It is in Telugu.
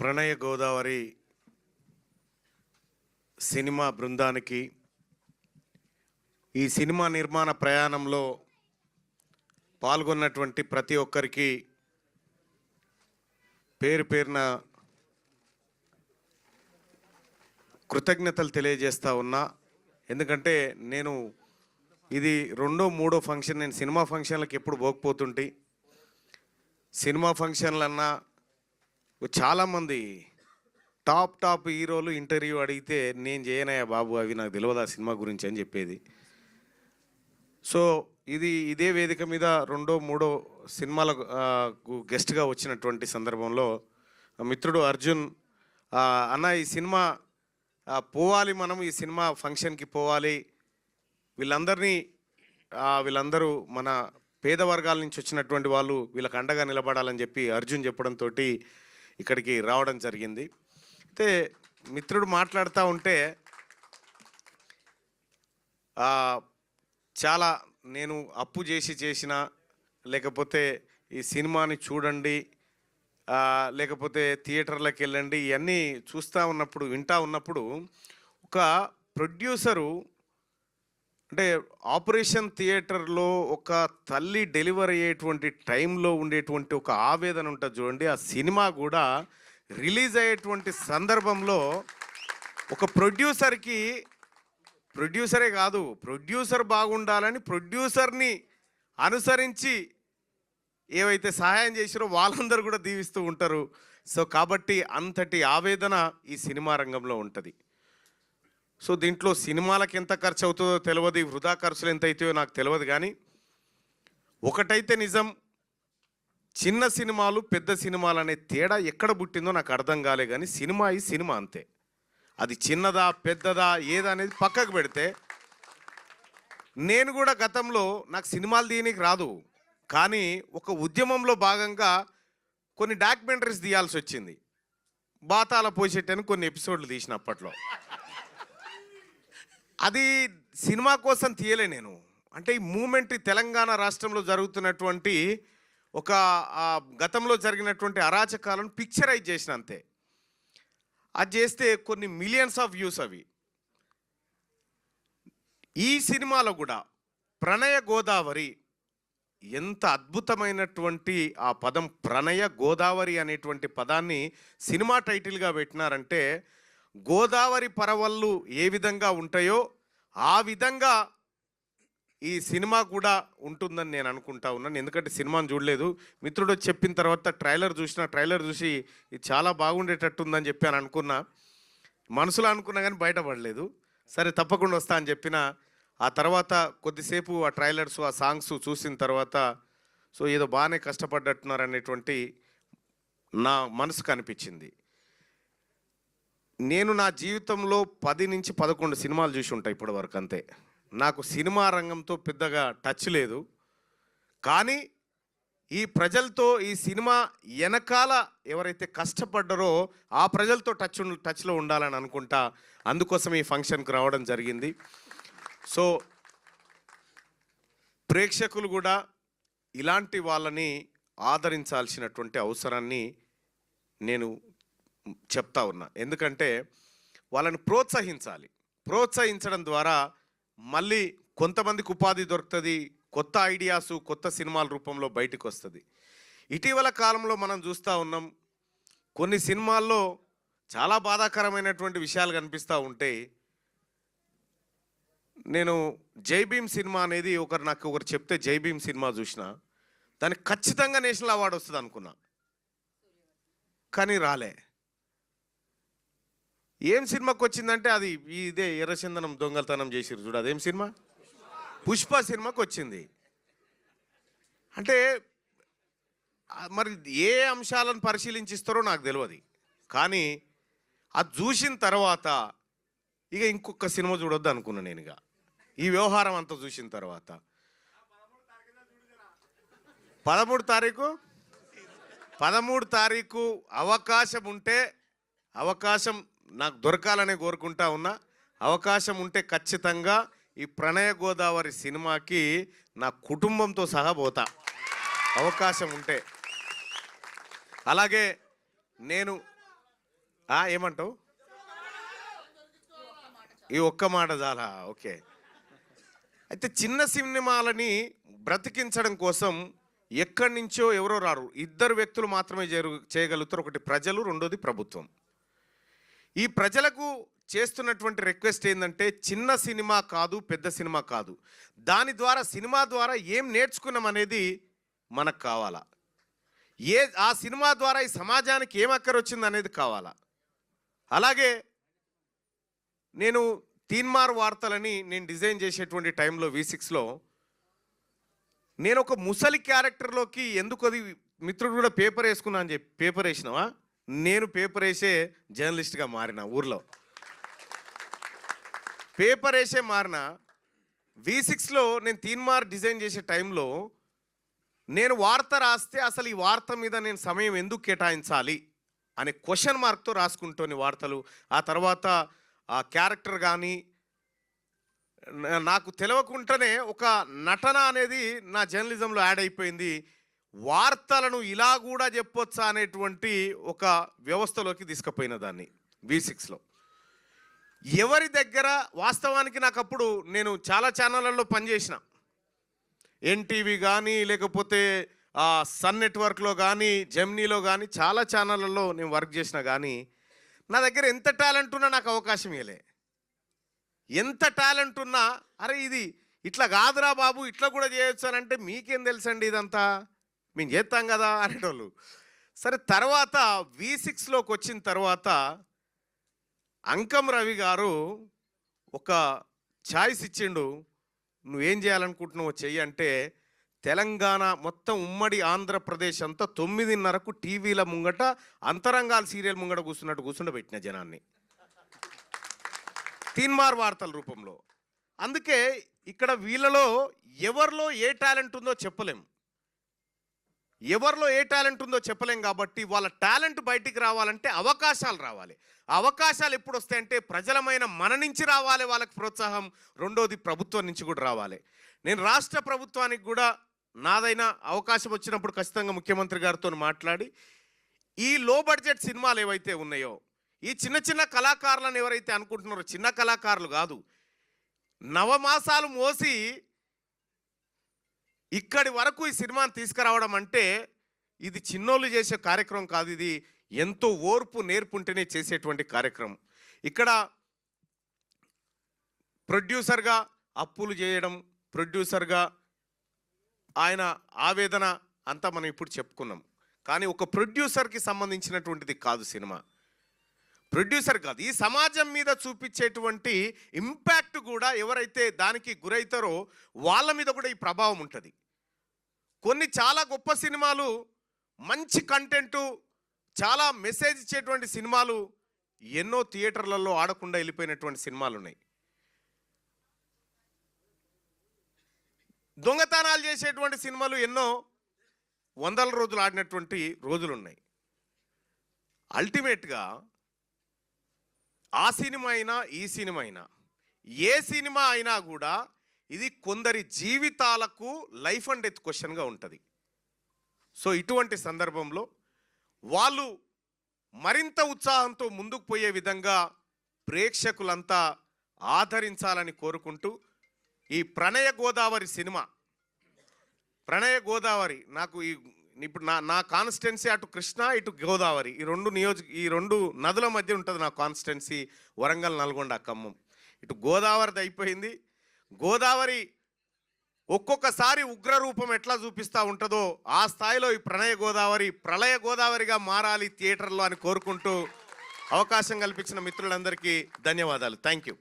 ప్రణయ గోదావరి సినిమా బృందానికి ఈ సినిమా నిర్మాణ ప్రయాణంలో పాల్గొన్నటువంటి ప్రతి ఒక్కరికి పేరు పేరున కృతజ్ఞతలు తెలియజేస్తా ఉన్నా. ఎందుకంటే నేను ఇది రెండో మూడో ఫంక్షన్, నేను సినిమా ఫంక్షన్లకు ఎప్పుడు పోకపోతుంటే సినిమా ఫంక్షన్లన్నా చాలామంది టాప్ హీరోలు ఇంటర్వ్యూ అడిగితే నేను చేయనయ్యా బాబు, అవి నాకు తెలియదు ఆ సినిమా గురించి అని చెప్పేది. సో ఇదే వేదిక మీద రెండో మూడో సినిమాలకు గెస్ట్గా వచ్చినటువంటి సందర్భంలో మిత్రుడు అర్జున్ అన్న ఈ సినిమా పోవాలి, మనం ఈ సినిమా ఫంక్షన్కి పోవాలి, వీళ్ళందరూ మన పేద వర్గాల నుంచి వచ్చినటువంటి వాళ్ళు, వీళ్ళకి అండగా నిలబడాలని చెప్పి అర్జున్ చెప్పడంతో ఇక్కడికి రావడం జరిగింది. అయితే మిత్రుడు మాట్లాడుతూ ఉంటే చాలా నేను అప్పు చేసిన లేకపోతే ఈ సినిమాని చూడండి, లేకపోతే థియేటర్లకు వెళ్ళండి, ఇవన్నీ వింటూ ఉన్నప్పుడు ఒక ప్రొడ్యూసరు అంటే ఆపరేషన్ థియేటర్లో ఒక తల్లి డెలివరీ అయ్యేటువంటి టైంలో ఉండేటువంటి ఒక ఆవేదన ఉంటుంది చూడండి. ఆ సినిమా కూడా రిలీజ్ అయ్యేటువంటి సందర్భంలో ఒక ప్రొడ్యూసరే కాదు, ప్రొడ్యూసర్ బాగుండాలని ప్రొడ్యూసర్ని అనుసరించి ఏవైతే సహాయం చేసారో వాళ్ళందరూ కూడా దీవిస్తూ ఉంటారు. సో కాబట్టి అంతటి ఆవేదన ఈ సినిమా రంగంలో ఉంటుంది. సో దీంట్లో సినిమాలకు ఎంత ఖర్చు అవుతుందో తెలియదు, వృధా ఖర్చులు ఎంత అవుతాయో నాకు తెలియదు. కానీ ఒకటైతే నిజం, చిన్న సినిమాలు పెద్ద సినిమాలు అనే తేడా ఎక్కడ పుట్టిందో నాకు అర్థం కాలే. కానీ సినిమా ఈ సినిమా అంతే. అది చిన్నదా పెద్దదా ఏదనేది పక్కకు పెడితే, నేను కూడా గతంలో నాకు సినిమాలు తీయనికి రాదు, కానీ ఒక ఉద్యమంలో భాగంగా కొన్ని డాక్యుమెంటరీస్ తీయాల్సి వచ్చింది. బాతాల పోసేటని కొన్ని ఎపిసోడ్లు తీసిన అప్పట్లో. అది సినిమా కోసం తీయలే నేను. అంటే ఈ మూమెంట్ తెలంగాణ రాష్ట్రంలో జరుగుతున్నటువంటి ఒక గతంలో జరిగినటువంటి అరాచకాలను పిక్చరైజ్ చేసిన అంతే. అది చేస్తే కొన్ని మిలియన్స్ ఆఫ్ వ్యూస్ అవి. ఈ సినిమాలో కూడా ప్రణయ గోదావరి ఎంత అద్భుతమైనటువంటి ఆ పదం, ప్రణయ గోదావరి అనేటువంటి పదాన్ని సినిమా టైటిల్గా పెట్టినారంటే, గోదావరి పరవళ్ళు ఏ విధంగా ఉంటాయో ఆ విధంగా ఈ సినిమా కూడా ఉంటుందని నేను అనుకుంటా ఉన్నాను. ఎందుకంటే సినిమాను చూడలేదు, మిత్రుడు చెప్పిన తర్వాత ట్రైలర్ చూసి ఇది చాలా బాగుండేటట్టుందని చెప్పాను అనుకున్నా, మనసులో అనుకున్నా కానీ బయటపడలేదు. సరే తప్పకుండా వస్తా అని చెప్పిన. ఆ తర్వాత కొద్దిసేపు ఆ ట్రైలర్స్ ఆ సాంగ్స్ చూసిన తర్వాత సో ఏదో బాగానే కష్టపడ్డట్టున్నారు అనేటువంటి నా మనసుకు అనిపించింది. నేను నా జీవితంలో 10 నుంచి 11 సినిమాలు చూసి ఉంటాయి ఇప్పటి వరకు అంతే. నాకు సినిమా రంగంతో పెద్దగా టచ్ లేదు. కానీ ఈ ప్రజలతో, ఈ సినిమా వెనకాల ఎవరైతే కష్టపడ్డారో ఆ ప్రజలతో టచ్లో ఉండాలని అనుకుంటా. అందుకోసం ఈ ఫంక్షన్కి రావడం జరిగింది. సో ప్రేక్షకులు కూడా ఇలాంటి వాళ్ళని ఆదరించాల్సినటువంటి అవసరాన్ని నేను చెప్తా ఉన్నా. ఎందుకంటే వాళ్ళని ప్రోత్సహించడం ద్వారా మళ్ళీ కొంతమందికి ఉపాధి దొరుకుతుంది, కొత్త ఐడియాసు కొత్త సినిమాల రూపంలో బయటకు వస్తుంది. ఇటీవల కాలంలో మనం చూస్తూ ఉన్నాం, కొన్ని సినిమాల్లో చాలా బాధాకరమైనటువంటి విషయాలు కనిపిస్తూ ఉంటాయి. నేను జై భీమ్ సినిమా అనేది నాకు ఒకరు చెప్తే జై భీమ్ సినిమా చూసిన, దానికి ఖచ్చితంగా నేషనల్ అవార్డు వస్తుంది అనుకున్నా, కానీ రాలే. ఏం సినిమాకి వచ్చిందంటే అది ఇదే ఎర్రచందనం దొంగతనం చేసిరు చూడు, అదేం సినిమా, పుష్ప సినిమాకి వచ్చింది. అంటే మరి ఏ అంశాలను పరిశీలించిస్తారో నాకు తెలియదు. కానీ అది చూసిన తర్వాత ఇక ఇంకొక సినిమా చూడొద్దు అనుకున్నా నేను. ఇక ఈ వ్యవహారం అంతా చూసిన తర్వాత 13 తారీఖు అవకాశం నాకు దొరకాలనే కోరుకుంటా ఉన్నా. అవకాశం ఉంటే ఖచ్చితంగా ఈ ప్రణయ గోదావరి సినిమాకి నా కుటుంబంతో సహా పోతా, అవకాశం ఉంటే. అలాగే నేను ఏమంటావు? ఈ ఒక్క మాట చాలా ఓకే. అయితే చిన్న సినిమాలని బ్రతికించడం కోసం ఎక్కడి నుంచో ఎవరో రారు, ఇద్దరు వ్యక్తులు మాత్రమే చేయగలుగుతారు. ఒకటి ప్రజలు, రెండోది ప్రభుత్వం. ఈ ప్రజలకు చేస్తున్నటువంటి రిక్వెస్ట్ ఏంటంటే, చిన్న సినిమా కాదు, పెద్ద సినిమా కాదు, దాని ద్వారా సినిమా ద్వారా ఏం నేర్చుకున్నాం అనేది మనకు కావాలా, ఆ సినిమా ద్వారా ఈ సమాజానికి ఏం అక్కరొచ్చింది అనేది కావాలా. అలాగే నేను తీన్మార్ వార్తలని నేను డిజైన్ చేసేటువంటి టైంలో V6లో నేను ఒక ముసలి క్యారెక్టర్లోకి ఎందుకు, అది మిత్రుడు కూడా పేపర్ వేసుకున్నా అని చెప్పి పేపర్ వేసినావా, నేను పేపర్ వేసే జర్నలిస్ట్గా మారిన, ఊర్లో పేపర్ వేసే మారిన. V6లో నేను తీన్మార్ డిజైన్ చేసే టైంలో నేను వార్త రాస్తే అసలు ఈ వార్త మీద నేను సమయం ఎందుకు కేటాయించాలి అనే క్వశ్చన్ మార్క్తో రాసుకుంటోని వార్తలు. ఆ తర్వాత ఆ క్యారెక్టర్ కానీ నాకు తెలియకుండానే ఒక నటన అనేది నా జర్నలిజంలో యాడ్ అయిపోయింది. వార్తలను ఇలా కూడా చెప్పొచ్చా అనేటువంటి ఒక వ్యవస్థలోకి తీసుకుపోయిన దాన్ని V6లో. ఎవరి దగ్గర వాస్తవానికి నాకు అప్పుడు నేను చాలా ఛానళ్ళల్లో పనిచేసిన, NTV కానీ, లేకపోతే సన్ నెట్వర్క్లో కానీ, జెమినీలో కానీ, చాలా ఛానళ్ళల్లో నేను వర్క్ చేసిన. కానీ నా దగ్గర ఎంత టాలెంట్ ఉన్నా నాకు అవకాశం ఇవ్వలే. ఎంత టాలెంట్ ఉన్నా, అరే ఇది ఇట్లా కాదురా బాబు, ఇట్లా కూడా చేయొచ్చు అని అంటే మీకేం తెలుసండి ఇదంతా, మేము చేస్తాం కదా అనేటోళ్ళు. సరే, తర్వాత V6లోకి వచ్చిన తర్వాత అంకం రవి గారు ఒక ఛాయిస్ ఇచ్చిండు, నువ్వేం చేయాలనుకుంటున్నావో చెయ్యి అంటే, తెలంగాణ మొత్తం ఉమ్మడి ఆంధ్రప్రదేశ్ అంతా 9:30కు టీవీల ముంగట అంతరంగాల సీరియల్ ముంగట కూర్చుండబెట్టిన జనాన్ని తీన్మార్ వార్తల రూపంలో. అందుకే ఇక్కడ వీళ్ళలో ఎవరిలో ఏ టాలెంట్ ఉందో చెప్పలేం, ఎవరిలో ఏ టాలెంట్ ఉందో చెప్పలేం. కాబట్టి వాళ్ళ టాలెంట్ బయటికి రావాలంటే అవకాశాలు రావాలి. ఆ అవకాశాలు ఎప్పుడు వస్తాయంటే ప్రజలమైన మన నుంచి రావాలి, వాళ్ళకి ప్రోత్సాహం. రెండోది ప్రభుత్వం నుంచి కూడా రావాలి. నేను రాష్ట్ర ప్రభుత్వానికి కూడా నాదైనా అవకాశం వచ్చినప్పుడు ఖచ్చితంగా ముఖ్యమంత్రి గారితో మాట్లాడి, ఈ లో బడ్జెట్ సినిమాలు ఏవైతే ఉన్నాయో, ఈ చిన్న చిన్న కళాకారులను ఎవరైతే అనుకుంటున్నారో, చిన్న కళాకారులు కాదు, నవమాసాలు మోసి ఇక్కడి వరకు ఈ సినిమాని తీసుకురావడం అంటే ఇది చిన్నోళ్ళు చేసే కార్యక్రమం కాదు, ఇది ఎంతో ఓర్పు నేర్పుంటేనే చేసేటువంటి కార్యక్రమం. ఇక్కడ ప్రొడ్యూసర్గా అప్పులు చేయడం, ప్రొడ్యూసర్గా ఆయన ఆవేదన అంతా మనం ఇప్పుడు చెప్పుకున్నాం. కానీ ఒక ప్రొడ్యూసర్కి సంబంధించినటువంటిది కాదు సినిమా. ప్రొడ్యూసర్ కాదు, ఈ సమాజం మీద చూపించేటువంటి ఇంపాక్ట్ కూడా ఎవరైతే దానికి గురవుతారో వాళ్ళ మీద కూడా ఈ ప్రభావం ఉంటుంది. కొన్ని చాలా గొప్ప సినిమాలు, మంచి కంటెంటు, చాలా మెసేజ్ ఇచ్చేటువంటి సినిమాలు ఎన్నో థియేటర్లలో ఆడకుండా వెళ్ళిపోయినటువంటి సినిమాలు ఉన్నాయి. దొంగతనాలు చేసేటువంటి సినిమాలు ఎన్నో వందల రోజులు ఆడినటువంటి రోజులు ఉన్నాయి. అల్టిమేట్గా ఆ సినిమా అయినా ఈ సినిమా అయినా, ఏ సినిమా అయినా కూడా ఇది కొందరి జీవితాలకు లైఫ్ అండ్ డెత్ క్వశ్చన్గా ఉంటుంది. సో ఇటువంటి సందర్భంలో వాళ్ళు మరింత ఉత్సాహంతో ముందుకు పోయే విధంగా ప్రేక్షకులంతా ఆదరించాలని కోరుకుంటూ, ఈ ప్రణయ గోదావరి సినిమా, ప్రణయ గోదావరి నాకు ఇప్పుడు నా కాన్స్టిట్యున్సీ అటు కృష్ణ ఇటు గోదావరి, ఈ రెండు నదుల మధ్య ఉంటుంది నా కాన్స్టిట్యున్సీ. వరంగల్, నల్గొండ, ఖమ్మం. ఇటు గోదావరిది అయిపోయింది. గోదావరి ఒక్కొక్కసారి ఉగ్రరూపం ఎట్లా చూపిస్తూ ఉంటుందో ఆ స్థాయిలో ఈ ప్రణయ గోదావరి ప్రళయ గోదావరిగా మారాలి థియేటర్లో అని కోరుకుంటూ అవకాశం కల్పించిన మిత్రులందరికీ ధన్యవాదాలు. Thank you.